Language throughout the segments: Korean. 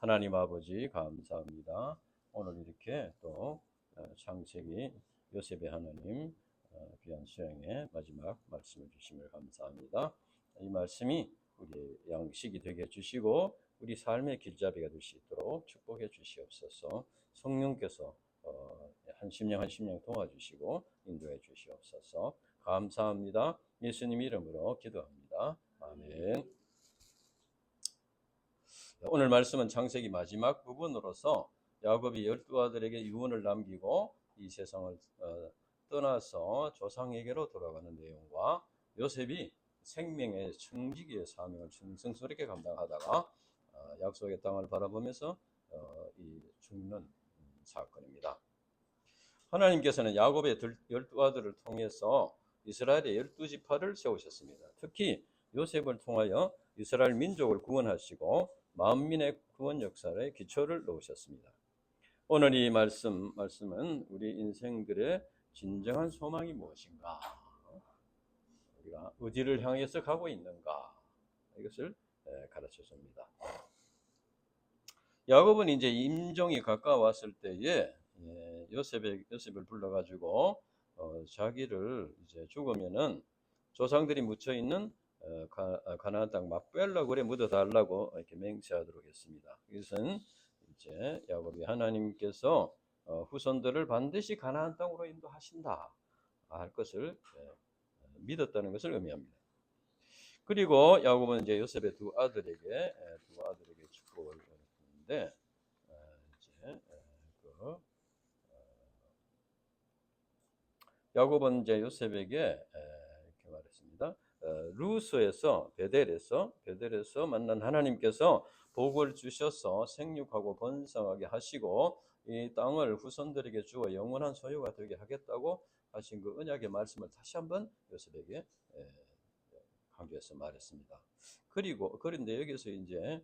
하나님 아버지 감사합니다. 오늘 이렇게 또 창세기 요셉의 하나님 귀한 수양의 마지막 말씀을 주심을 감사합니다. 이 말씀이 우리 양식이 되게 해주시고 우리 삶의 길잡이가 될 수 있도록 축복해 주시옵소서. 성령께서 한 심령 한 심령 도와주시고 인도해 주시옵소서. 감사합니다. 예수님 이름으로 기도합니다. 아멘. 오늘 말씀은 창세기 마지막 부분으로서 야곱이 12아들에게 유언을 남기고 이 세상을 떠나서 조상에게로 돌아가는 내용과 요셉이 생명의 청지기의 사명을 충성스럽게 감당하다가 약속의 땅을 바라보면서 이 죽는 사건입니다. 하나님께서는 야곱의 12아들을 통해서 이스라엘의 12지파를 세우셨습니다. 특히 요셉을 통하여 이스라엘 민족을 구원하시고 만민의 구원 역사의 기초를 놓으셨습니다. 오늘 이 말씀은 우리 인생들의 진정한 소망이 무엇인가, 우리가 어디를 향해서 가고 있는가, 이것을 가르쳐 줍니다. 야곱은 이제 임종이 가까웠을 때에 요셉을 불러가지고 자기를 이제 죽으면은 조상들이 묻혀 있는 가나안 땅 막벨라 굴에 묻어 달라고 이렇게 맹세하도록 했습니다. 이것은 이제 야곱이 하나님께서 후손들을 반드시 가나안 땅으로 인도하신다 할 것을 믿었다는 것을 의미합니다. 그리고 야곱은 이제 요셉의 두 아들에게 축복을 했는데 이제 야곱은 이제 요셉에게 이렇게 말했습니다. 루스에서 베델에서 만난 하나님께서 복을 주셔서 생육하고 번성하게 하시고 이 땅을 후손들에게 주어 영원한 소유가 되게 하겠다고 하신 그 언약의 말씀을 다시 한번 요셉에게 강조해서 말했습니다. 그런데 여기서 이제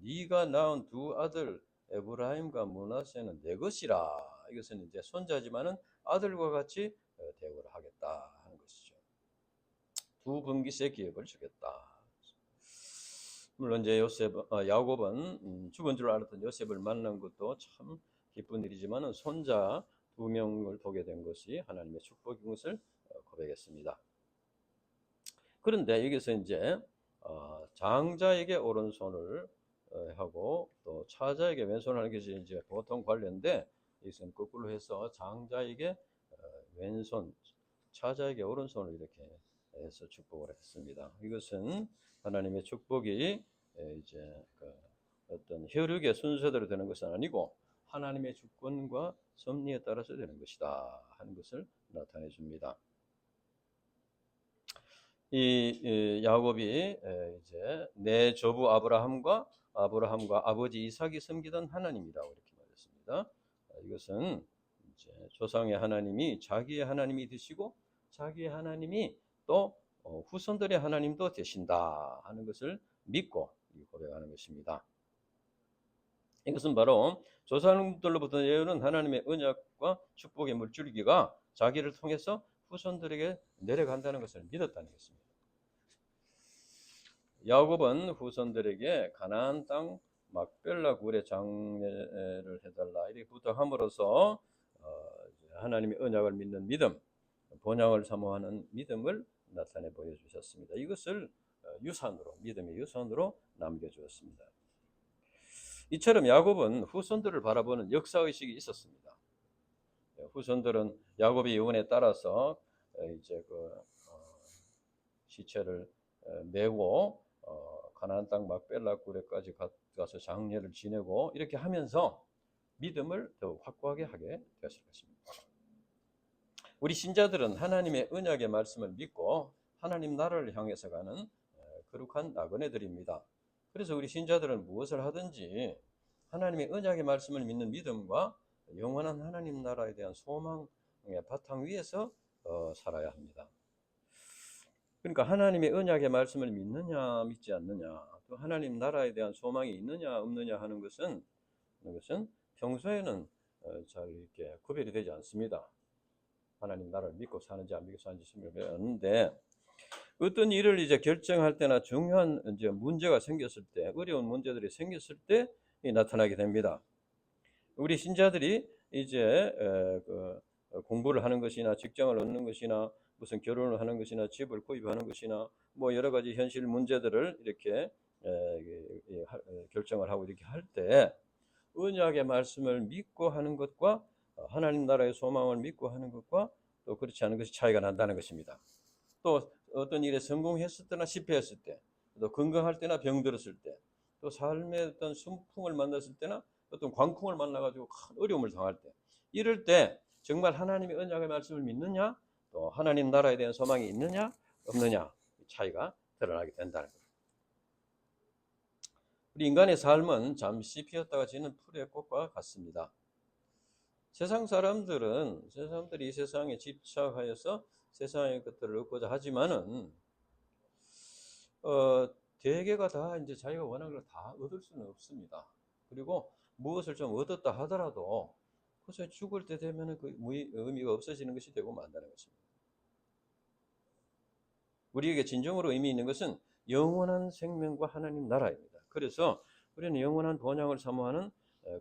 네가 낳은 두 아들 에브라임과 므낫세는 내 것이라. 이것은 이제 손자지만은 아들과 같이 대우를 하겠다 하는 것이죠. 두 분깃의 기업을 주겠다. 물론 이제 야곱은 죽은 줄 알았던 요셉을 만난 것도 참 기쁜 일이지만은 손자 두 명을 보게 된 것이 하나님의 축복인 것을 고백했습니다. 그런데 여기서 이제 장자에게 오른손을 하고 또 차자에게 왼손을 하는 것이 이제 보통 관례인데 이것은 거꾸로 해서 장자에게 왼손, 차자에게 오른손을 이렇게 해서 축복을 했습니다. 이것은 하나님의 축복이 이제 어떤 혈육의 순서대로 되는 것은 아니고 하나님의 주권과 섭리에 따라서 되는 것이다 하는 것을 나타내 줍니다. 이 야곱이 이제 내 조부 아브라함과 아버지 이삭이 섬기던 하나님이라고 이렇게 말했습니다. 이것은 이제 조상의 하나님이 자기의 하나님이 되시고 자기의 하나님이 또 후손들의 하나님도 되신다 하는 것을 믿고 고백하는 것입니다. 이것은 바로 조상들로부터 예언은 하나님의 언약과 축복의 물줄기가 자기를 통해서 후손들에게 내려간다는 것을 믿었다는 것입니다. 야곱은 후손들에게 가나안 땅 막벨라 굴의 장례를 해달라 이렇게 부탁함으로써 하나님의 언약을 믿는 믿음, 본향을 사모하는 믿음을 나타내 보여주셨습니다. 이것을 믿음의 유산으로 남겨주었습니다. 이처럼 야곱은 후손들을 바라보는 역사의식이 있었습니다. 후손들은 야곱의 유언에 따라서 이제 시체를 메고 가나안 땅 막벨라 굴에까지 가서 장례를 지내고 이렇게 하면서 믿음을 더욱 확고하게 하게 되었을 것입니다. 우리 신자들은 하나님의 언약의 말씀을 믿고 하나님 나라를 향해서 가는 거룩한 나그네들입니다. 그래서 우리 신자들은 무엇을 하든지 하나님의 언약의 말씀을 믿는 믿음과 영원한 하나님 나라에 대한 소망의 바탕 위에서 살아야 합니다. 그러니까 하나님의 언약의 말씀을 믿느냐 믿지 않느냐, 또 하나님 나라에 대한 소망이 있느냐 없느냐 하는 것은 평소에는 잘 이렇게 구별이 되지 않습니다. 하나님 나라를 믿고 사는지 안 믿고 사는지 분별하는데 어떤 일을 이제 결정할 때나 중요한 이제 문제가 생겼을 때, 어려운 문제들이 생겼을 때 나타나게 됩니다. 우리 신자들이 이제 공부를 하는 것이나 직장을 얻는 것이나 무슨 결혼을 하는 것이나 집을 구입하는 것이나 뭐 여러 가지 현실 문제들을 이렇게 결정을 하고 이렇게 할 때 언약의 말씀을 믿고 하는 것과 하나님 나라의 소망을 믿고 하는 것과 또 그렇지 않은 것이 차이가 난다는 것입니다. 또 어떤 일에 성공했을 때나 실패했을 때, 또 건강할 때나 병들었을 때, 또 삶의 어떤 순풍을 만났을 때나 어떤 광풍을 만나가지고 큰 어려움을 당할 때, 이럴 때 정말 하나님의 언약의 말씀을 믿느냐, 또 하나님 나라에 대한 소망이 있느냐, 없느냐 차이가 드러나게 된다는 겁니다. 우리 인간의 삶은 잠시 피었다가 지는 풀의 꽃과 같습니다. 세상 사람들이 이 세상에 집착하여서 세상의 것들을 얻고자 하지만은 대개가 다 이제 자기가 원하는 걸 다 얻을 수는 없습니다. 그리고 무엇을 좀 얻었다 하더라도 그래서 죽을 때 되면은 그 의미가 없어지는 것이 되고 만다는 것입니다. 우리에게 진정으로 의미 있는 것은 영원한 생명과 하나님 나라입니다. 그래서 우리는 영원한 본향을 사모하는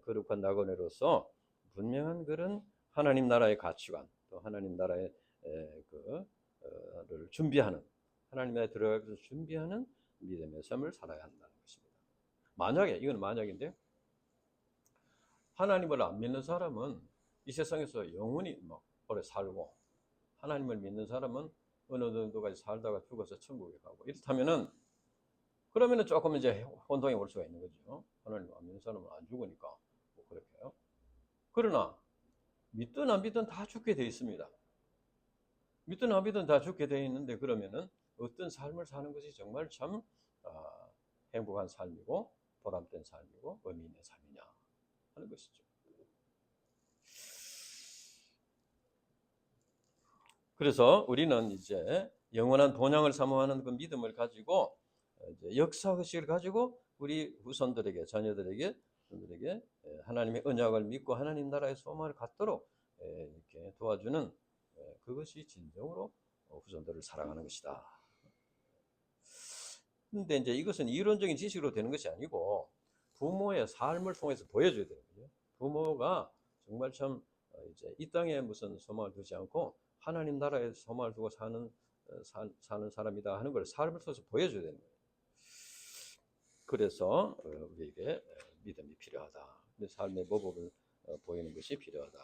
거룩한 나그네로서 분명한 그런 하나님 나라의 가치관, 또 하나님 나라의 를 준비하는, 하나님 나라에 들어가기 위해서 준비하는 믿음의 삶을 살아야 한다는 것입니다. 만약에, 이건 만약인데, 하나님을 안 믿는 사람은 이 세상에서 영원히 오래 살고, 하나님을 믿는 사람은 어느 정도까지 살다가 죽어서 천국에 가고, 이렇다면은 그러면은 조금 이제 혼동이 올 수가 있는 거죠. 하나님 안 믿는 사람은 안 죽으니까 뭐 그렇게요. 그러나 믿든 안 믿든 다 죽게 돼 있습니다. 믿든 안 믿든 다 죽게 돼 있는데 그러면은 어떤 삶을 사는 것이 정말 참 행복한 삶이고 보람된 삶이고 의미 있는 삶이냐 하는 것이죠. 그래서 우리는 이제 영원한 본향을 사모하는 그 믿음을 가지고 이제 역사의식을 가지고 우리 후손들에게 자녀들에게 하나님의 언약을 믿고 하나님 나라의 소망을 갖도록 이렇게 도와주는 그것이 진정으로 후손들을 사랑하는 것이다. 근데 이제 이것은 이론적인 지식으로 되는 것이 아니고 부모의 삶을 통해서 보여줘야 되는 거죠. 부모가 정말 참 이제 이 땅에 무슨 소망을 두지 않고 하나님 나라에 소망을 두고 사는 사람이다 하는 걸 삶을 통해서 보여줘야 되는 거예요. 그래서 우리에게 믿음이 필요하다. 삶의 모범을 보이는 것이 필요하다.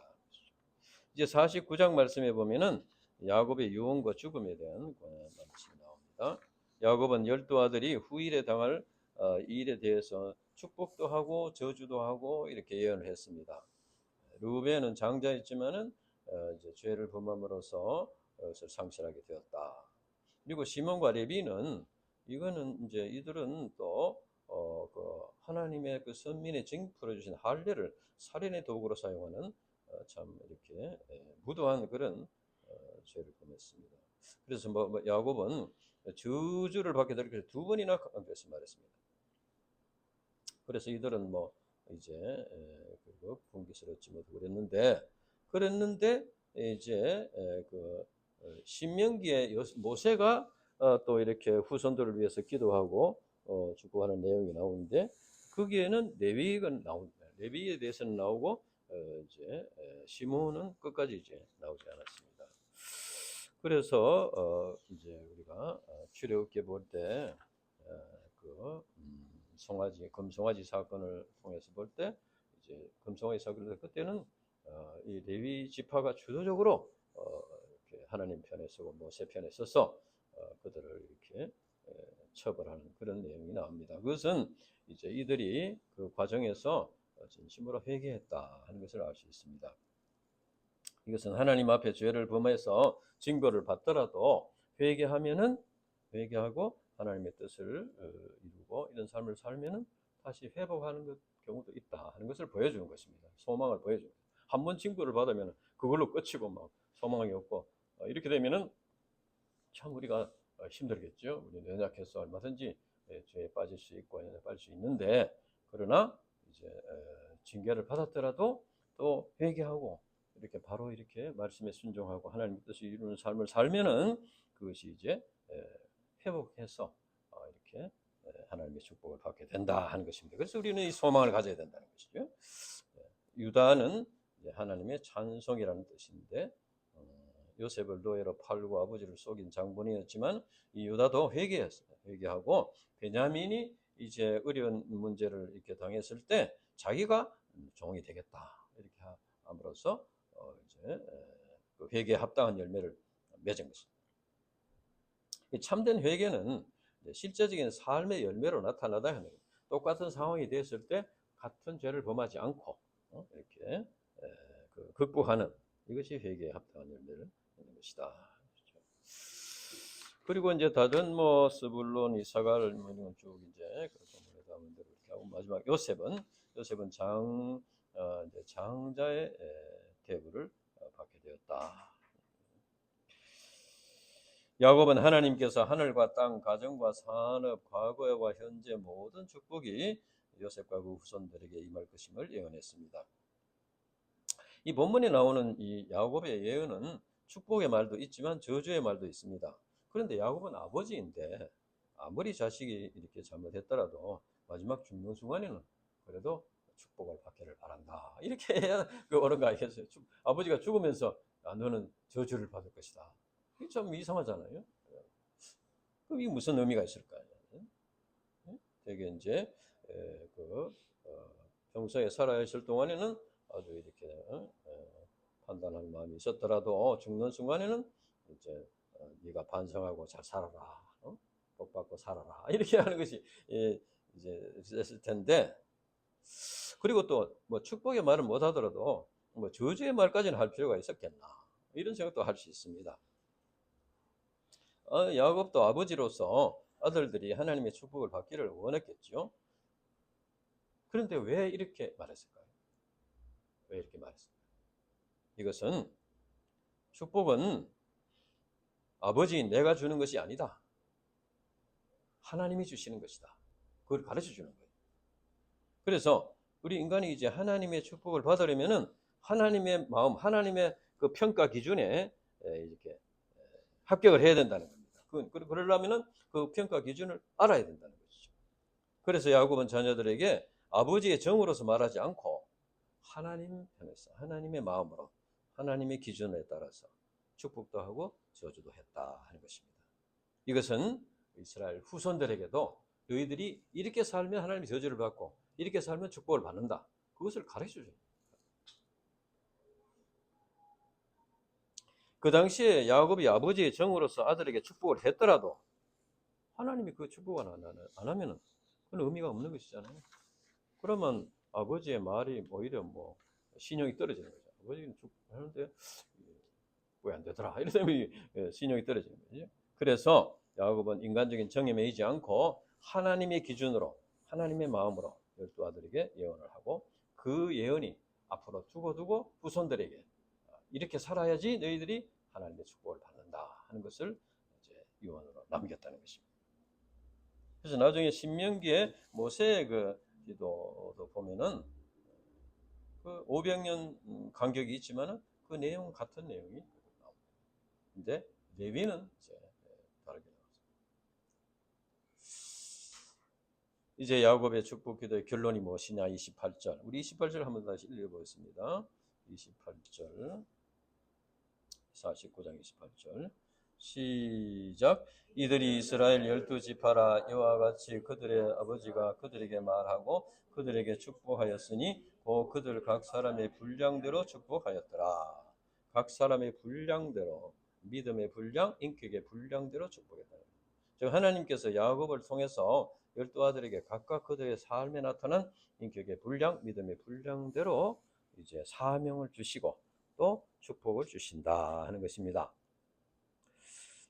이제 49장 말씀에 보면은 야곱의 유언과 죽음에 대한 말씀이 나옵니다. 야곱은 12아들이 후일에 당할 일에 대해서 축복도 하고 저주도 하고 이렇게 예언을 했습니다. 르우벤은 장자였지만은 이제 죄를 범함으로써 상실하게 되었다. 그리고 시몬과 레위는 이거는 이제 이들은 또 그 하나님의 그 선민의 징표로 주신 할례를 살인의 도구로 사용하는 참 이렇게 무도한 그런 죄를 범했습니다. 그래서 야곱은 저주를 받게 될 것을 두 번이나 그래서 말했습니다. 그래서 이들은 이제 분깃을 얻지 못하고 그랬는데 이제 그 신명기에 모세가 또 이렇게 후손들을 위해서 기도하고 축복하는 내용이 나오는데 거기에는 레위가 나옵니다. 레위에 대해서는 나오고 이제 시몬은 끝까지 이제 나오지 않았습니다. 그래서 이제 우리가 출애굽기에 볼 때 금송아지 사건을 통해서 볼 때 이제 금송아지 사건을 그때는 이 레위 지파가 주도적으로 이렇게 하나님 편에 서고 모세 편에 서서 그들을 이렇게 처벌하는 그런 내용이 나옵니다. 그것은 이제 이들이 그 과정에서 진심으로 회개했다 하는 것을 알 수 있습니다. 이것은 하나님 앞에 죄를 범해서 징벌을 받더라도 회개하고 하나님의 뜻을 이루고 이런 삶을 살면은 다시 회복하는 경우도 있다 하는 것을 보여주는 것입니다. 소망을 보여주는 것입니다. 한 번 징벌을 받으면 그걸로 끝이고 소망이 없고 이렇게 되면은 참 우리가 힘들겠죠. 우리 연약해서 얼마든지 죄에 빠질 수 있고 빠질 수 있는데 그러나 이제 징계를 받았더라도 또 회개하고 이렇게 바로 이렇게 말씀에 순종하고 하나님의 뜻을 이루는 삶을 살면은 그것이 이제 회복해서 이렇게 하나님의 축복을 받게 된다 하는 것입니다. 그래서 우리는 이 소망을 가져야 된다는 것이죠. 유다는 하나님의 찬송이라는 뜻인데 요셉을 노예로 팔고 아버지를 속인 장본이었지만 이 유다도 회개했어요. 회개하고 베냐민이 이제 어려운 문제를 이렇게 당했을 때 자기가 종이 되겠다 이렇게 함으로써 이제 그 회개에 합당한 열매를 맺은 것입니다. 참된 회개는 실제적인 삶의 열매로 나타나다 하는 거예요. 똑같은 상황이 됐을 때 같은 죄를 범하지 않고 이렇게 극복하는 이것이 회개에 합당한 열매를 맺는 것이다. 그리고 이제 다른 뭐 스불론, 이사갈 뭐 이런 쭉 이제 그렇게 보면 대로 이렇게 하고 마지막 요셉은 이제 장자의 대우를 받게 되었다. 야곱은 하나님께서 하늘과 땅, 가정과 산업, 과거와 현재 모든 축복이 요셉과 그 후손들에게 임할 것임을 예언했습니다. 이 본문에 나오는 이 야곱의 예언은 축복의 말도 있지만 저주의 말도 있습니다. 그런데 야곱은 아버지인데 아무리 자식이 이렇게 잘못했더라도 마지막 죽는 순간에는 그래도 축복을 받기를 바란다. 이렇게 해야 옳은 거 아니겠어요? 아버지가 죽으면서 너는 저주를 받을 것이다. 이게 좀 이상하잖아요. 그럼 이게 무슨 의미가 있을까요? 되게 이제 평소에 살아 있을 동안에는 아주 이렇게 판단할 마음이 있었더라도 죽는 순간에는 이제 네가 반성하고 잘 살아라, 복 받고 살아라 이렇게 하는 것이 이제 있을 텐데, 그리고 또 뭐 축복의 말은 못 하더라도 뭐 저주의 말까지는 할 필요가 있었겠나 이런 생각도 할 수 있습니다. 야곱도 아버지로서 아들들이 하나님의 축복을 받기를 원했겠죠. 그런데 왜 이렇게 말했을까요? 왜 이렇게 말했을까요? 이것은 축복은 아버지인 내가 주는 것이 아니다. 하나님이 주시는 것이다. 그걸 가르쳐 주는 거예요. 그래서 우리 인간이 이제 하나님의 축복을 받으려면은 하나님의 마음, 하나님의 그 평가 기준에 이렇게 합격을 해야 된다는 겁니다. 그러려면은 그 평가 기준을 알아야 된다는 것이죠. 그래서 야곱은 자녀들에게 아버지의 정으로서 말하지 않고 하나님 편에서 하나님의 마음으로 하나님의 기준에 따라서 축복도 하고 저주도 했다 하는 것입니다. 이것은 이스라엘 후손들에게도 너희들이 이렇게 살면 하나님의 저주를 받고 이렇게 살면 축복을 받는다. 그것을 가르쳐줘요. 그 당시에 야곱이 아버지의 정으로서 아들에게 축복을 했더라도 하나님이 그 축복을 안 하면은 그건 의미가 없는 것이잖아요. 그러면 아버지의 말이 오히려 뭐 신용이 떨어지는 거죠. 아버지는 축복하는데 왜 안 되더라 이런 때문에 신용이 떨어지는 거죠. 그래서 야곱은 인간적인 정에 매이지 않고 하나님의 기준으로 하나님의 마음으로 12아들에게 예언을 하고 그 예언이 앞으로 두고두고 후손들에게 이렇게 살아야지 너희들이 하나님의 축복을 받는다 하는 것을 이제 유언으로 남겼다는 것입니다. 그래서 나중에 신명기에 모세의 그 기도도 보면은 그 500년 간격이 있지만은 그 내용 같은 내용이 나옵니다. 근데 레위는 이제 다르게 나왔습니다. 이제 야곱의 축복 기도의 결론이 무엇이냐? 28절. 우리 28절 한번 다시 읽어보겠습니다. 28절. 49장 28절. 시작. 이들이 이스라엘 12지파라. 이와 같이 그들의 아버지가 그들에게 말하고 그들에게 축복하였으니 곧 그들 각 사람의 분량대로 축복하였더라. 각 사람의 분량대로, 믿음의 분량, 인격의 분량대로 축복했다. 즉 하나님께서 야곱을 통해서 12아들에게 각각 그들의 삶에 나타난 인격의 분량, 믿음의 분량대로 이제 사명을 주시고 또 축복을 주신다 하는 것입니다.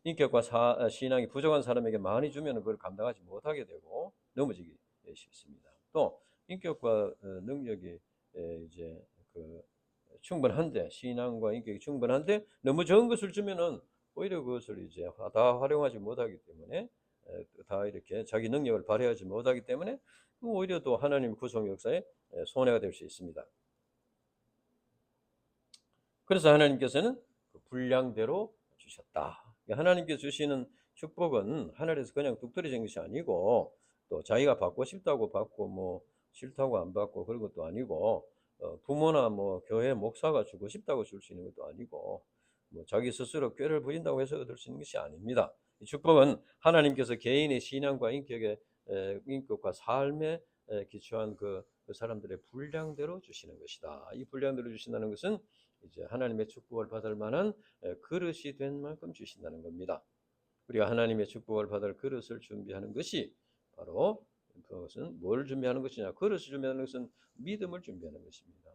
인격과 신앙이 부족한 사람에게 많이 주면 그걸 감당하지 못하게 되고 넘어지기 쉽습니다. 또 인격과 능력이 이제 충분한데, 신앙과 인격이 충분한데 너무 적은 것을 주면은 오히려 그것을 이제 다 활용하지 못하기 때문에 다 이렇게 자기 능력을 발휘하지 못하기 때문에 오히려 또 하나님 구속 역사에 손해가 될 수 있습니다. 그래서 하나님께서는 그 분량대로 주셨다. 하나님께 주시는 축복은 하늘에서 그냥 뚝 떨어진 것이 아니고 또 자기가 받고 싶다고 받고 뭐 싫다고 안 받고 그런 것도 아니고 부모나 뭐 교회 목사가 주고 싶다고 줄 수 있는 것도 아니고 뭐 자기 스스로 꾀를 부린다고 해서 얻을 수 있는 것이 아닙니다. 이 축복은 하나님께서 개인의 신앙과 인격과 삶에 기초한 그 사람들의 분량대로 주시는 것이다. 이 분량대로 주신다는 것은 이제 하나님의 축복을 받을 만한 그릇이 된 만큼 주신다는 겁니다. 우리가 하나님의 축복을 받을 그릇을 준비하는 것이 바로 그것은 뭘 준비하는 것이냐? 그릇을 준비하는 것은 믿음을 준비하는 것입니다.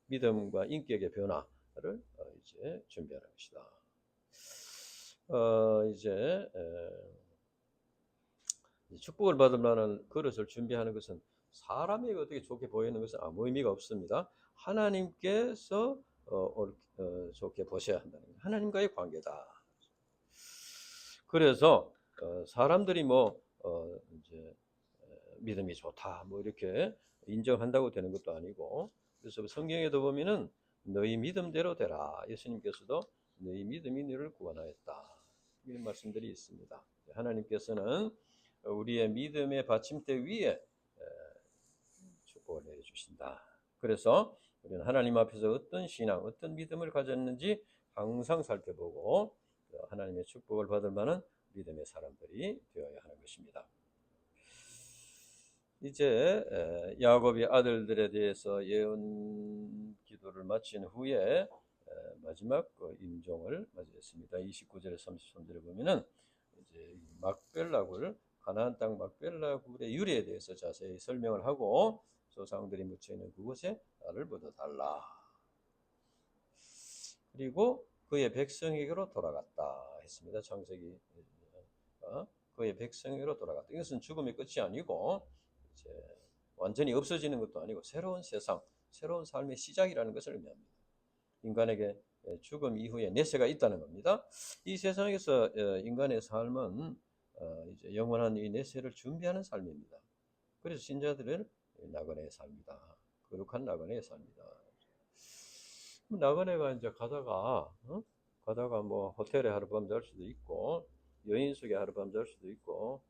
믿음과 인격의 변화를 이제 준비하는 것이다. 이제 축복을 받을 만한 그릇을 준비하는 것은 사람에게 어떻게 좋게 보이는 것은 아무 의미가 없습니다. 하나님께서 좋게 보셔야 한다는 거예요. 하나님과의 관계다. 그래서 사람들이 뭐 이제 믿음이 좋다 뭐 이렇게 인정한다고 되는 것도 아니고, 그래서 성경에도 보면은 너희 믿음대로 되라. 예수님께서도 너희 믿음이 너를 구원하였다. 이런 말씀들이 있습니다. 하나님께서는 우리의 믿음의 받침대 위에 축복을 내려주신다. 그래서 우리는 하나님 앞에서 어떤 신앙, 어떤 믿음을 가졌는지 항상 살펴보고 하나님의 축복을 받을 만한 믿음의 사람들이 되어야 하는 것입니다. 이제 야곱이 아들들에 대해서 예언 기도를 마친 후에 마지막 임종을 맞이했습니다. 29절에 33절에 보면은 이제 막벨라굴, 가나안 땅 막벨라굴의 유래에 대해서 자세히 설명을 하고 조상들이 묻혀 있는 그곳에 나를 묻어달라. 그리고 그의 백성에게로 돌아갔다 했습니다. 창세기 그의 백성에게로 돌아갔다. 이것은 죽음의 끝이 아니고 이제 완전히 없어지는 것도 아니고 새로운 세상, 새로운 삶의 시작이라는 것을 의미합니다. 인간에게 죽음 이후에 내세가 있다는 겁니다. 이 세상에서 인간의 삶은 이제 영원한 이 내세를 준비하는 삶입니다. 그래서 신자들은 나그네의 삶이다. 거룩한 나그네의 삶이다. 나그네가 이제 가다가 뭐 호텔에 하룻밤 잘 수도 있고 여인숙에 하룻밤 잘 수도 있고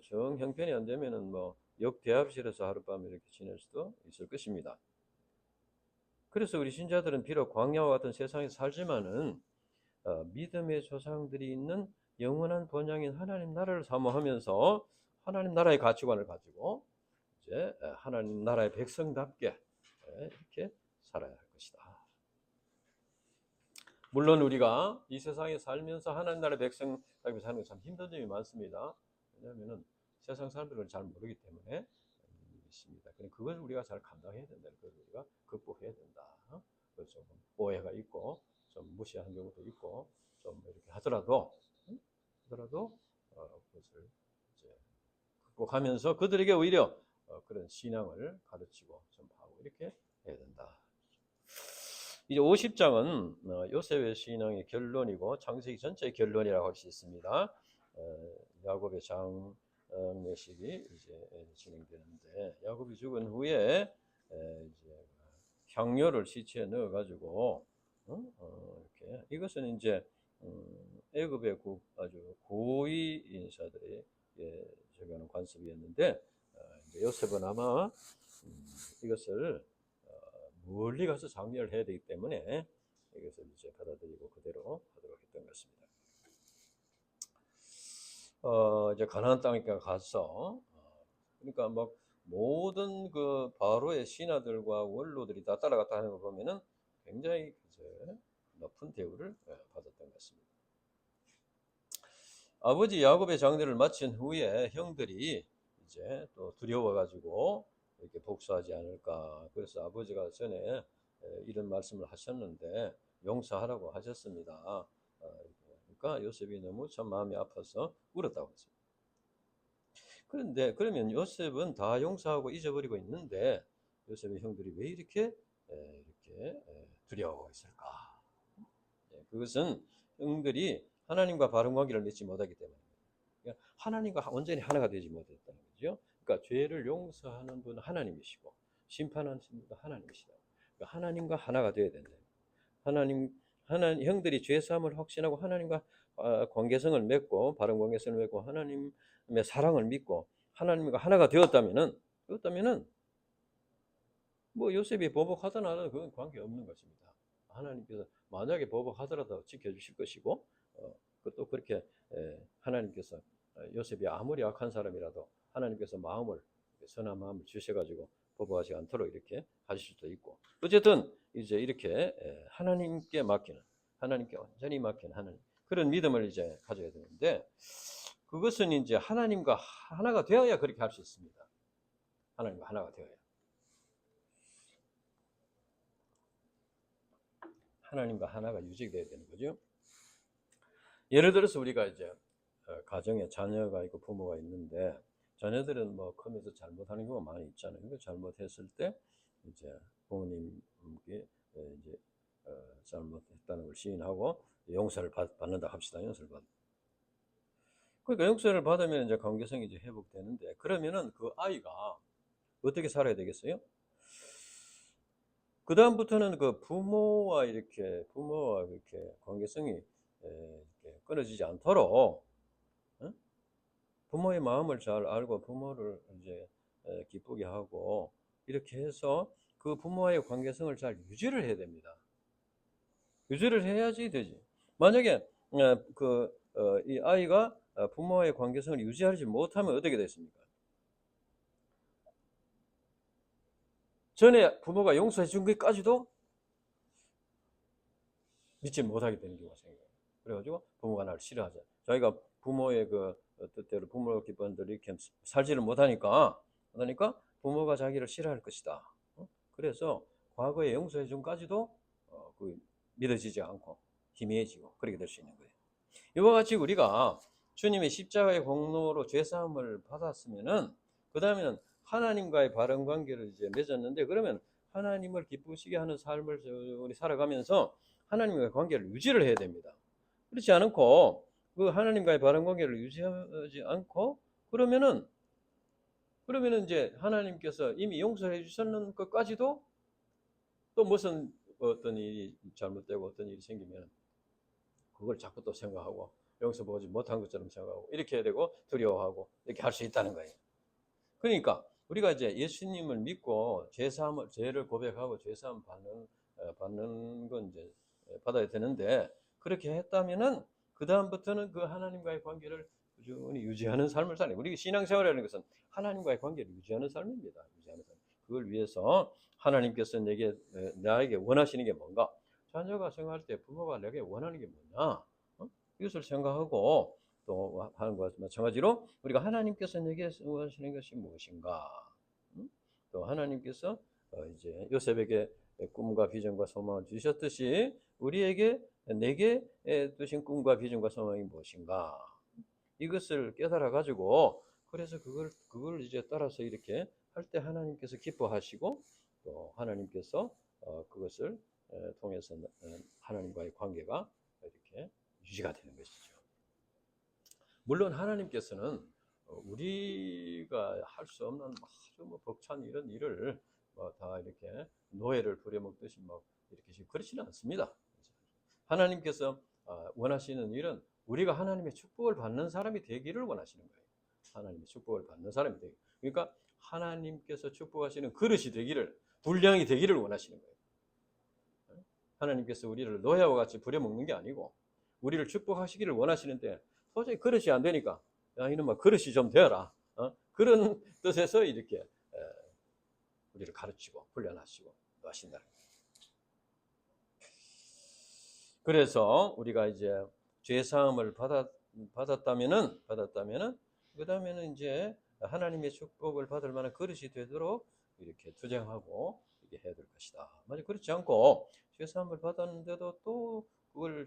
정 형편이 안 되면은 뭐 역대합실에서 하룻밤 이렇게 지낼 수도 있을 것입니다. 그래서 우리 신자들은 비록 광야와 같은 세상에 살지만은 믿음의 조상들이 있는 영원한 본향인 하나님 나라를 사모하면서 하나님 나라의 가치관을 가지고 이제 하나님 나라의 백성답게 이렇게 살아야 할 것이다. 물론 우리가 이 세상에 살면서 하나님 나라의 백성답게 사는 게 참 힘든 점이 많습니다. 왜냐하면은 세상 사람들은 잘 모르기 때문에 있습니다. 그걸 우리가 잘 감당해야 된다. 그걸 우리가 극복해야 된다. 그래서 좀 오해가 있고 좀 무시하는 경우도 있고 좀 이렇게 하더라도 그것을 이제 극복하면서 그들에게 오히려 그런 신앙을 가르치고 전파하고 이렇게 해야 된다. 이제 50장은 요셉의 신앙의 결론이고 창세기 전체의 결론이라고 할 수 있습니다. 야곱의 장례식이 이제 진행되는데 야곱이 죽은 후에 이제 향료를 시체에 넣어 가지고 이렇게 이것은 이제 애굽의 아주 고위 인사들이 적용하는 관습이었는데 이제 요셉은 아마 이것을 멀리 가서 장례를 해야 되기 때문에 이것을 이제 받아들이고 그대로 하도록 했던 것입니다. 이제 가나안 땅에 가서 그러니까 막 모든 그 바로의 신하들과 원로들이 다 따라갔다 하는 거 보면은 굉장히 이제 높은 대우를 받았던 것입니다. 아버지 야곱의 장례를 마친 후에 형들이 이제 또 두려워가지고 이렇게 복수하지 않을까. 그래서 아버지가 전에 이런 말씀을 하셨는데 용서하라고 하셨습니다. 그러니까 요셉이 너무 참 마음이 아파서 울었다고 했습니다. 그런데 그러면 요셉은 다 용서하고 잊어버리고 있는데 요셉의 형들이 왜 이렇게 두려워했을까? 그것은 형들이 하나님과 바른 관계를 맺지 못하기 때문입니다. 그러니까 하나님과 온전히 하나가 되지 못했다는 거죠. 그러니까 죄를 용서하는 분은 하나님이시고 심판하는 분도 하나님이시다. 그러니까 하나님과 하나가 되어야 된다. 하나님 형들이 죄 사함을 확신하고 하나님과 관계성을 맺고 바른 관계성을 맺고 하나님의 사랑을 믿고 하나님과 하나가 되었다면은 뭐 요셉이 보복하든 안 하든 그건 관계 없는 것입니다. 하나님께서 만약에 보복하더라도 지켜주실 것이고, 또 그렇게 하나님께서 요셉이 아무리 악한 사람이라도 하나님께서 선한 마음을 주셔가지고 보복하지 않도록 이렇게 하실 수도 있고, 어쨌든 이제 이렇게 하나님께 맡기는, 하나님께 완전히 맡기는 하나님, 그런 믿음을 이제 가져야 되는데, 그것은 이제 하나님과 하나가 되어야 그렇게 할 수 있습니다. 하나님과 하나가 되어야. 하나님과 하나가 유지돼야 되는 거죠. 예를 들어서 우리가 이제 가정에 자녀가 있고 부모가 있는데, 자녀들은 뭐 크면서 잘못하는 경우가 많이 있잖아요. 그 잘못했을 때 이제 부모님께 이제 잘못했다는 걸 시인하고 용서를 받는다 합시다. 용서를 받. 그러니까 용서를 받으면 이제 관계성이 이제 회복되는데, 그러면은 그 아이가 어떻게 살아야 되겠어요? 그 다음부터는 그 부모와 이렇게 관계성이 이렇게 끊어지지 않도록, 부모의 마음을 잘 알고 부모를 이제 기쁘게 하고 이렇게 해서 그 부모와의 관계성을 잘 유지를 해야 됩니다. 유지를 해야지 되지. 만약에 이 아이가 부모와의 관계성을 유지하지 못하면 어떻게 됐습니까? 전에 부모가 용서해 준 것까지도 믿지 못하게 되는 경우가 생겨요. 그래가지고 부모가 나를 싫어하죠. 자기가 부모의 그 뜻대로 부모를 기뻐하는 대로 이렇게 살지를 못하니까 부모가 자기를 싫어할 것이다. 그래서 과거에 용서해 준까지도 믿어지지 않고 희미해지고 그렇게 될 수 있는 거예요. 이와 같이 우리가 주님의 십자가의 공로로 죄사함을 받았으면은, 그 다음에는 하나님과의 바른 관계를 이제 맺었는데, 그러면 하나님을 기쁘시게 하는 삶을 우리 살아가면서 하나님과의 관계를 유지를 해야 됩니다. 그렇지 않고 그 하나님과의 바른 관계를 유지하지 않고 그러면은 이제 하나님께서 이미 용서해 주셨는 것까지도 또 무슨 어떤 일이 잘못되고 어떤 일이 생기면 그걸 자꾸 또 생각하고 용서보지 못한 것처럼 생각하고 이렇게 해야 되고 두려워하고 이렇게 할 수 있다는 거예요. 그러니까 우리가 이제 예수님을 믿고 죄를 고백하고 죄사함 받는 건 이제 받아야 되는데, 그렇게 했다면은 그 다음부터는 그 하나님과의 관계를 꾸준히 유지하는 삶을 살아요. 우리 신앙생활이라는 것은 하나님과의 관계를 유지하는 삶입니다. 유지하는 삶. 그걸 위해서 하나님께서 나에게 원하시는 게 뭔가? 자녀가 생활할 때 부모가 내게 원하는 게 뭐냐? 이것을 생각하고 또 하는 것과 마찬가지로 우리가 하나님께서 내게 원하시는 것이 무엇인가? 또 하나님께서 이제 요셉에게 꿈과 비전과 소망을 주셨듯이 우리에게 내게 두신 꿈과 비전과 소망이 무엇인가? 이것을 깨달아 가지고, 그래서 그걸 이제 따라서 이렇게 할 때 하나님께서 기뻐하시고 또 하나님께서 그것을 통해서 하나님과의 관계가 이렇게 유지가 되는 것이죠. 물론 하나님께서는 우리가 할 수 없는 아주 벅찬 이런 일을 다 이렇게 노예를 부려먹듯이 이렇게 그렇지는 않습니다. 하나님께서 원하시는 일은 우리가 하나님의 축복을 받는 사람이 되기를 원하시는 거예요. 하나님의 축복을 받는 사람이 되기. 그러니까 하나님께서 축복하시는 그릇이 되기를, 분량이 되기를 원하시는 거예요. 하나님께서 우리를 노예와 같이 부려먹는 게 아니고 우리를 축복하시기를 원하시는데, 도저히 그릇이 안 되니까 야 이놈아 그릇이 좀 되어라, 그런 뜻에서 이렇게 우리를 가르치고 훈련하시고 하신다는 거예요. 그래서 우리가 이제 죄 사함을 받았다면은 그 다음에는 이제 하나님의 축복을 받을 만한 그릇이 되도록 이렇게 투쟁하고 이렇게 해야 될 것이다. 만약 그렇지 않고 죄 사함을 받았는데도 또 그걸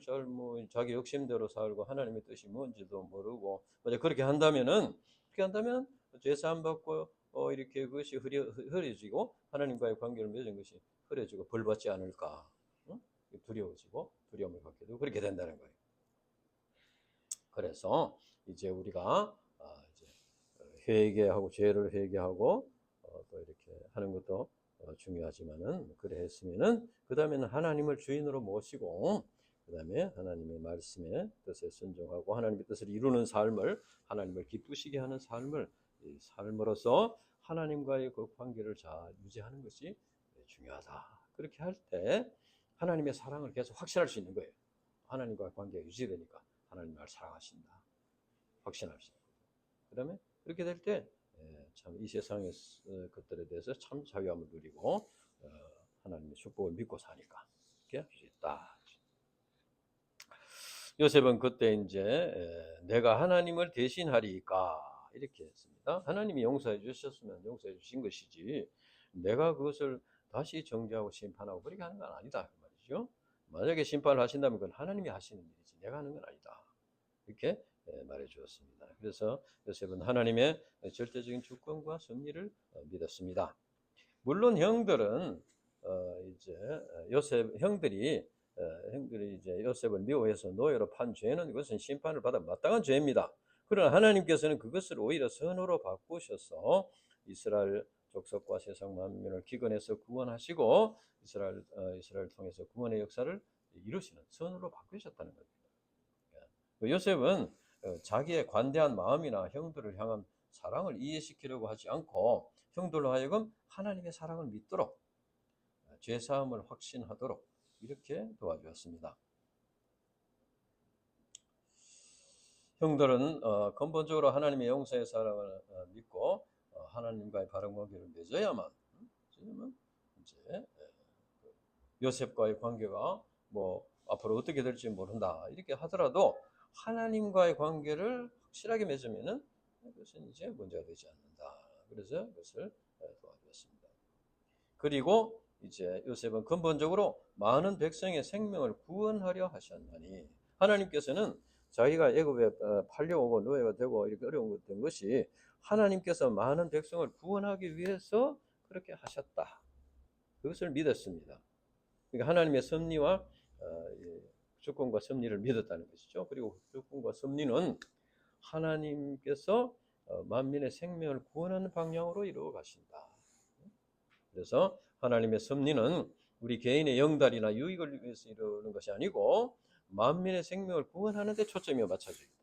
자기 욕심대로 살고 하나님의 뜻이 뭔지도 모르고 그렇게 한다면 죄 사함 받고 이렇게 그것이 흐려지고 하나님과의 관계를 맺은 것이 흐려지고 벌 받지 않을까, 두려워지고 두려움을 갖게 되고 그렇게 된다는 거예요. 그래서 이제 우리가 이제 회개하고 죄를 회개하고 또 이렇게 하는 것도 중요하지만은, 그래 했으면은 그 다음에는 하나님을 주인으로 모시고 그 다음에 하나님의 말씀에 뜻에 순종하고 하나님의 뜻을 이루는 삶을, 하나님을 기쁘시게 하는 삶을 이 삶으로서 하나님과의 그 관계를 잘 유지하는 것이 중요하다. 그렇게 할 때 하나님의 사랑을 계속 확신할 수 있는 거예요. 하나님과의 관계가 유지되니까 하나님 나를 사랑하신다. 확신할 수 있고. 그다음에 그렇게 될 때 참 이 세상의 것들에 대해서 참 자유함을 누리고 하나님의 축복을 믿고 사니까 이렇게 할 수 있다. 요셉은 그때 이제 내가 하나님을 대신하리까 이렇게 했습니다. 하나님이 용서해 주셨으면 용서해 주신 것이지 내가 그것을 다시 정죄하고 심판하고 그렇게 하는 건 아니다 그 말이죠. 만약에 심판을 하신다면 그건 하나님이 하시는 일이지 내가 하는 건 아니다. 이렇게 말해 주었습니다. 그래서 요셉은 하나님의 절대적인 주권과 섭리를 믿었습니다. 물론 형들은 이제 요셉 형들이 이제 요셉을 미워해서 노예로 판 죄는 그것은 심판을 받아 마땅한 죄입니다. 그러나 하나님께서는 그것을 오히려 선으로 바꾸셔서 이스라엘 족속과 세상 만민을 기근해서 구원하시고 이스라엘 통해서 구원의 역사를 이루시는 선으로 바꾸셨다는 겁니다. 요셉은 자기의 관대한 마음이나 형들을 향한 사랑을 이해시키려고 하지 않고 형들로 하여금 하나님의 사랑을 믿도록 죄사함을 확신하도록 이렇게 도와주었습니다. 형들은 근본적으로 하나님의 용서의 사랑을 믿고 하나님과의 바른 관계를 맺어야만 이제 요셉과의 관계가 뭐 앞으로 어떻게 될지 모른다 이렇게 하더라도 하나님과의 관계를 확실하게 맺으면은 그것은 이제 문제가 되지 않는다. 그래서 그것을 도와주었습니다. 그리고 이제 요셉은 근본적으로 많은 백성의 생명을 구원하려 하셨나니 하나님께서는 자기가 애굽에 팔려오고 노예가 되고 이렇게 어려운 것 된 것이 하나님께서 많은 백성을 구원하기 위해서 그렇게 하셨다. 그것을 믿었습니다. 그러니까 하나님의 섭리와 주권과 섭리를 믿었다는 것이죠. 그리고 주권과 섭리는 하나님께서 만민의 생명을 구원하는 방향으로 이루어 가신다. 그래서 하나님의 섭리는 우리 개인의 영달이나 유익을 위해서 이루는 것이 아니고 만민의 생명을 구원하는 데 초점이 맞춰져 있다.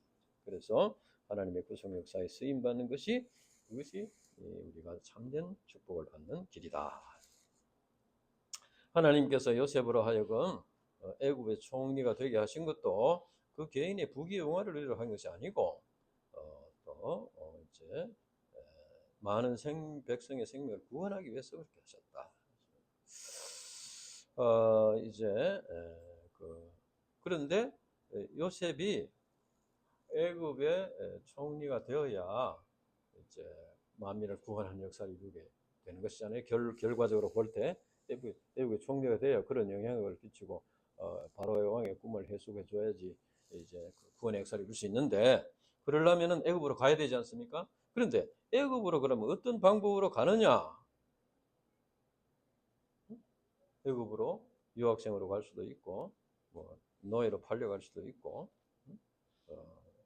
그래서 하나님의 구속 역사에 쓰임 받는 것이 그것이 우리가 참된 축복을 받는 길이다. 하나님께서 요셉으로 하여금 애굽의 총리가 되게 하신 것도 그 개인의 부귀영화를 위하여 한 것이 아니고 또 이제 많은 백성의 생명을 구원하기 위해서 그렇게 하셨다. 이제 그런데 요셉이 애굽의 총리가 되어야 이제 만민을 구원하는 역사를 이루게 되는 것이잖아요. 결과적으로 볼 때 애국의 총리가 돼야 그런 영향을 끼치고 바로의 왕의 꿈을 해소해 줘야지 이제 구원의 역사를 이룰 수 있는데 그러려면은 애굽으로 가야 되지 않습니까? 그런데 애굽으로 그러면 어떤 방법으로 가느냐? 애굽으로 유학생으로 갈 수도 있고 뭐 노예로 팔려갈 수도 있고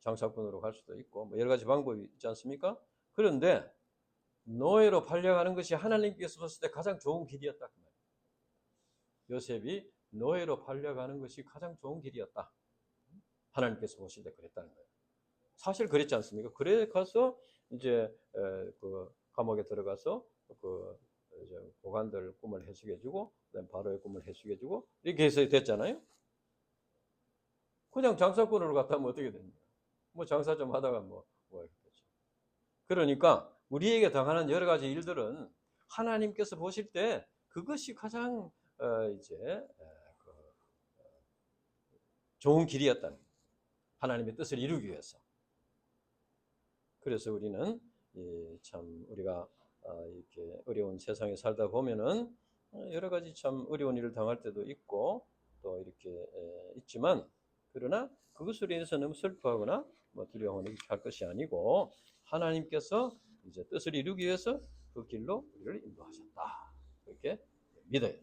장사꾼으로 갈 수도 있고 뭐 여러 가지 방법이 있지 않습니까? 그런데 노예로 팔려가는 것이 하나님께서 봤을 때 가장 좋은 길이었다. 요셉이 노예로 팔려가는 것이 가장 좋은 길이었다. 하나님께서 보실 때 그랬다는 거예요. 사실 그랬지 않습니까? 그래 가서 이제 그 감옥에 들어가서 그 이제 고관들 꿈을 해석해주고 그다음 바로의 꿈을 해석해주고 이렇게 해서 됐잖아요. 그냥 장사꾼으로 갔다면 어떻게 됩니까? 뭐 장사 좀 하다가 뭐 했겠죠. 그러니까 우리에게 당하는 여러 가지 일들은 하나님께서 보실 때 그것이 가장 이제 좋은 길이었다는 거예요. 하나님의 뜻을 이루기 위해서. 그래서 우리는 참 우리가 이렇게 어려운 세상에 살다 보면은 여러 가지 참 어려운 일을 당할 때도 있고 또 이렇게 있지만 그러나 그것으로 인해서 너무 슬퍼하거나 뭐 두려워하는 할 것이 아니고 하나님께서 이제 뜻을 이루기 위해서 그 길로 우리를 인도하셨다. 그렇게 믿어요.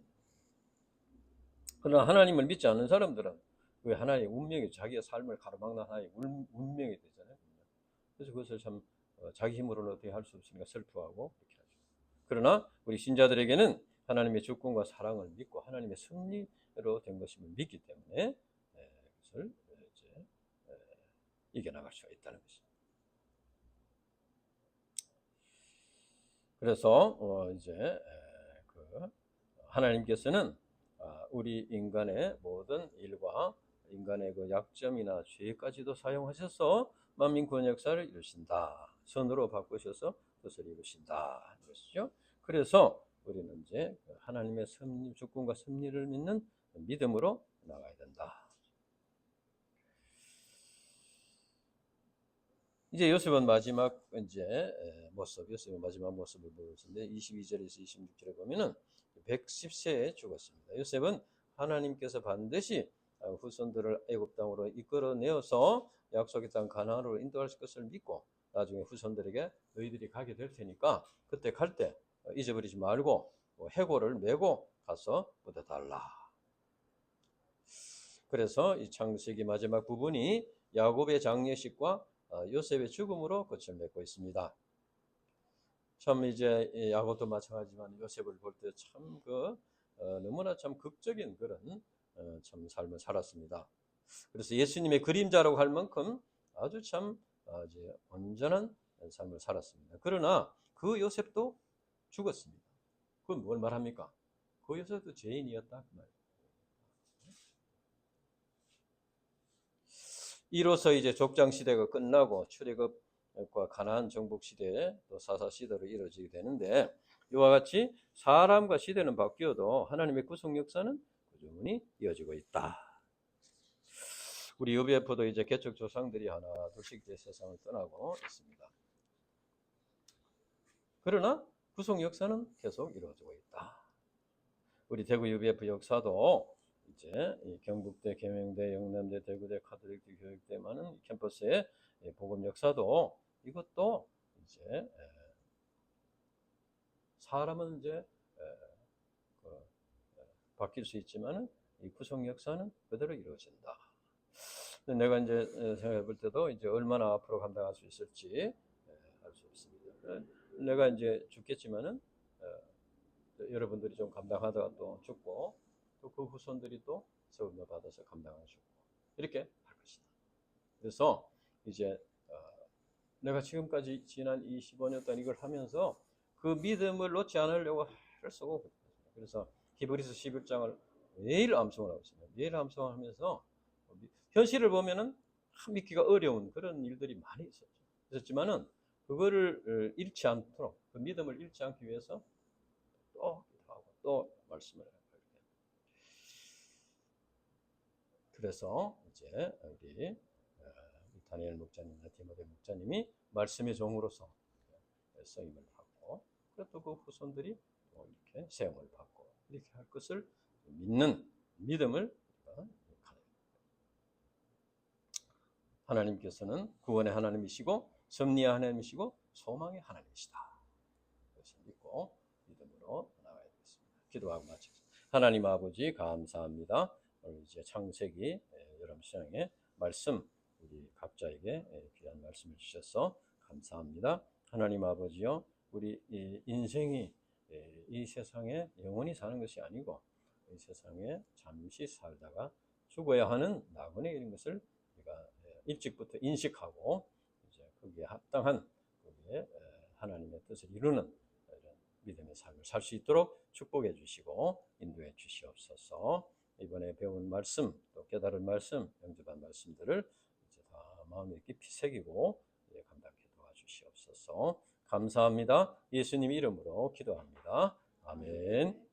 그러나 하나님을 믿지 않는 사람들은 왜 하나님의 운명이 자기의 삶을 가로막는 하나의 운명이 되잖아요. 그래서 그것을 참 자기 힘으로는 어떻게 할 수 없으니까 슬퍼하고 그렇게 하죠. 그러나 우리 신자들에게는 하나님의 주권과 사랑을 믿고 하나님의 섭리로 된 것임을 믿기 때문에 그것을 이제 이겨나갈 수가 있다는 것입니다. 그래서 이제 그 하나님께서는 우리 인간의 모든 일과 인간의 그 약점이나 죄까지도 사용하셔서 만민 구원 역사를 이루신다. 선으로 바꾸셔서 뜻을 이루신다. 이것이죠. 그래서 우리는 이제 하나님의 섭리, 주권과 섭리를 믿는 믿음으로 나가야 된다. 이제 요셉은 마지막 이제 모습, 요셉의 마지막 모습을 보여주는데 22절에서 26절에 보면은 110세에 죽었습니다. 요셉은 하나님께서 반드시 후손들을 애굽 땅으로 이끌어내어서 약속의 땅 가나안으로 인도하실 것을 믿고 나중에 후손들에게 너희들이 가게 될 테니까 그때 갈 때 잊어버리지 말고 해골을 메고 가서 묻어달라. 그래서 이 창세기 마지막 부분이 야곱의 장례식과 요셉의 죽음으로 끝을 맺고 있습니다. 참 이제 야곱도 마찬가지지만 요셉을 볼 때 참 너무나 참 극적인 그런 참 삶을 살았습니다. 그래서 예수님의 그림자라고 할 만큼 아주 참 이제 온전한 삶을 살았습니다. 그러나 그 요셉도 죽었습니다. 그건 뭘 말합니까? 그 요셉도 죄인이었다 그 말이에요. 이로써 이제 족장 시대가 끝나고 출애굽과 가나안 정복 시대에 또 사사 시대로 이루어지게 되는데 이와 같이 사람과 시대는 바뀌어도 하나님의 구속 역사는 꾸준히 이어지고 있다. 우리 UBF도 이제 개척 조상들이 하나 둘씩 이제 세상을 떠나고 있습니다. 그러나 구속 역사는 계속 이루어지고 있다. 우리 대구 UBF 역사도 이제 경북대, 계명대, 영남대, 대구대, 카톨릭대, 교육대 많은 캠퍼스의 복음 역사도 이것도 이제 사람은 이제 바뀔 수 있지만은 이 구속 역사는 그대로 이루어진다. 내가 이제 생각해 볼 때도 이제 얼마나 앞으로 감당할 수 있을지 알 수 없습니다. 내가 이제 죽겠지만은 여러분들이 좀 감당하다가 또 죽고 또 그 후손들이 또 세움을 받아서 감당하시고 이렇게 할 것이다. 그래서 이제 내가 지금까지 지난 25년 동안 이걸 하면서 그 믿음을 놓지 않으려고 할 수가 없거든요. 그래서 히브리서 11장을 매일 암송을 하고 있습니다. 매일 암송을 하면서 현실을 보면은 믿기가 어려운 그런 일들이 많이 있었지만은 그거를 잃지 않도록 그 믿음을 잃지 않기 위해서 또 기도하고 또 말씀을 해요. 그래서 이제 우리 다니엘 목사님이나 디모데 목사님이 말씀의 종으로서 쓰임을 받고 또 그 후손들이 이렇게 세움을 받고 이렇게 할 것을 믿는 믿음을 하나님께서는 구원의 하나님이시고 섭리의 하나님이시고 소망의 하나님이시다. 그것을 믿고 믿음으로 나가야 되겠습니다. 기도하고 마치겠습니다. 하나님 아버지 감사합니다. 오늘 이제 창세기 여러분 시장의 말씀 우리 각자에게 귀한 말씀을 주셔서 감사합니다. 하나님 아버지요, 우리 인생이 이 세상에 영원히 사는 것이 아니고 이 세상에 잠시 살다가 죽어야 하는 나그네 이런 것을 우리가 일찍부터 인식하고 이제 거기에 합당한 거기에 하나님의 뜻을 이루는 믿음의 삶을 살 수 있도록 축복해 주시고 인도해 주시옵소서. 이번에 배운 말씀 또 깨달은 말씀 영접한 말씀들을 이제 다 마음에 깊이 새기고 감당해 도와주시옵소서. 감사합니다. 예수님 이름으로 기도합니다. 아멘.